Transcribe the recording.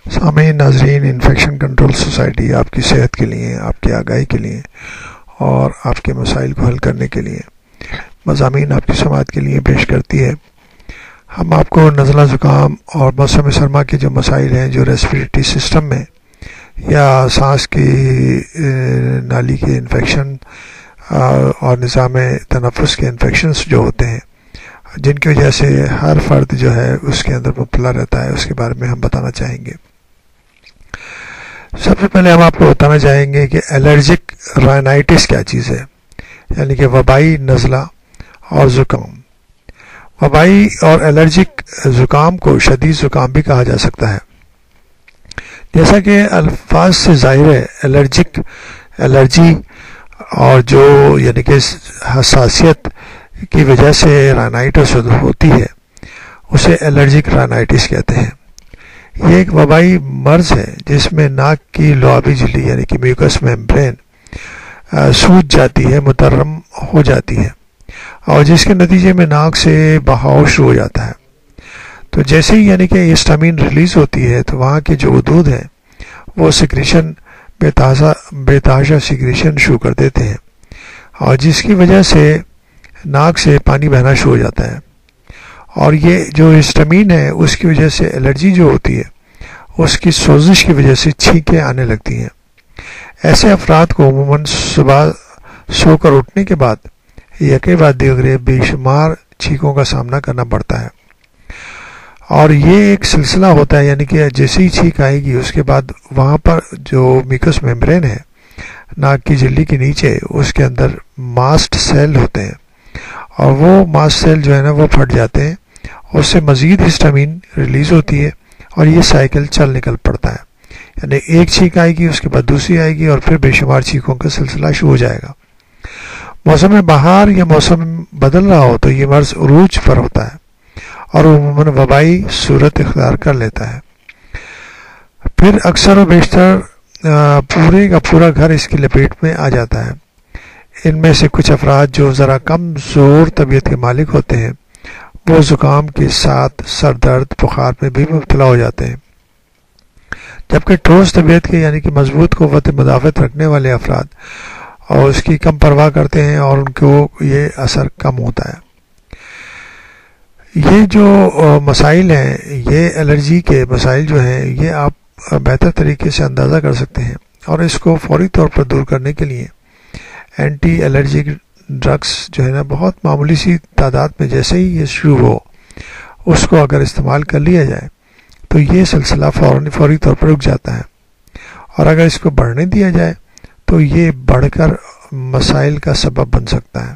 سامعین ناظرین، infection control society آپ کی صحت کے لیے، آپ کی آگاہی کے لیے اور آپ کے مسائل کو حل کرنے کے لیے مضامین آپ کی سماعت کے لیے پیش کرتی ہے۔ ہم آپ کو نزلہ زکام اور موسم سرما کے جو مسائل ہیں، جو ریسپیریٹری سسٹم میں یا سانس کی نالی کے انفیکشن اور نظام تنفس کے انفیکشنز جو ہوتے ہیں، جن کی وجہ سے ہر فرد جو ہے اس کے اندر مبتلا رہتا ہے، اس کے بارے میں ہم بتانا چاہیں گے۔ سب سے پہلے ہم آپ کو بتانا چاہیں گے کہ الرجک رائنائٹس کیا چیز ہے، یعنی کہ وبائی نزلہ اور زکام۔ وبائی اور الرجک زکام کو شدید زکام بھی کہا جا سکتا ہے۔ جیسا کہ الفاظ سے ظاہر ہے، الرجی اور جو یعنی کہ حساسیت کی وجہ سے رائنائٹس ہوتی ہے، اسے الرجک رائنائٹس کہتے ہیں۔ یہ ایک وبائی مرض ہے جس میں ناک کی لعابی جھلی یعنی کہ میوکس میمبرین سوج جاتی ہے، مترم ہو جاتی ہے، اور جس کے نتیجے میں ناک سے بہاؤ شروع ہو جاتا ہے۔ تو جیسے ہی یعنی کہ ہسٹامین ریلیز ہوتی ہے تو وہاں کے جو غدود ہیں وہ سیکریشن بے تحاشا سیکریشن شروع کر دیتے ہیں، اور جس کی وجہ سے ناک سے پانی بہنا شروع ہو جاتا ہے، اور یہ جو ہسٹامین ہے اس کی وجہ سے الرجی جو ہوتی ہے اس کی سوزش کی وجہ سے چھینکیں آنے لگتی ہیں۔ ایسے افراد کو عموماً صبح سو کر اٹھنے کے بعد یکے بعد دیگرے بے شمار چھینکوں کا سامنا کرنا پڑتا ہے، اور یہ ایک سلسلہ ہوتا ہے، یعنی کہ جیسے ہی چھینک آئے گی اس کے بعد وہاں پر جو میوکس میمبرین ہے ناک کی جھلی کے نیچے، اس کے اندر ماسٹ سیل ہوتے ہیں، اور وہ ماسٹ سیل جو ہے نا وہ پھٹ جاتے ہیں، اس سے مزید ہسٹامین ریلیز ہوتی ہے، اور یہ سائیکل چل نکل پڑتا ہے، یعنی ایک چھینک آئے گی اس کے بعد دوسری آئے گی، اور پھر بے شمار چھینکوں کا سلسلہ شروع ہو جائے گا۔ موسم بہار یا موسم بدل رہا ہو تو یہ مرض عروج پر ہوتا ہے اور عموماً وبائی صورت اختیار کر لیتا ہے۔ پھر اکثر و بیشتر پورے کا پورا گھر اس کی لپیٹ میں آ جاتا ہے۔ ان میں سے کچھ افراد جو ذرا کم زور طبیعت کے مالک ہوتے ہیں وہ زکام کے ساتھ سر درد، بخار میں بھی مبتلا ہو جاتے ہیں، جبکہ ٹھوس طبیعت کے یعنی کہ مضبوط قوت مدافعت رکھنے والے افراد اور اس کی کم پرواہ کرتے ہیں اور ان کو یہ اثر کم ہوتا ہے۔ یہ جو مسائل ہیں، یہ الرجی کے مسائل جو ہیں، یہ آپ بہتر طریقے سے اندازہ کر سکتے ہیں، اور اس کو فوری طور پر دور کرنے کے لیے اینٹی الرجک ڈرگس جو ہے نا بہت معمولی سی تعداد میں جیسے ہی یہ شروع ہو اس کو اگر استعمال کر لیا جائے تو یہ سلسلہ فوری طور پر رک جاتا ہے، اور اگر اس کو بڑھنے دیا جائے تو یہ بڑھ کر مسائل کا سبب بن سکتا ہے۔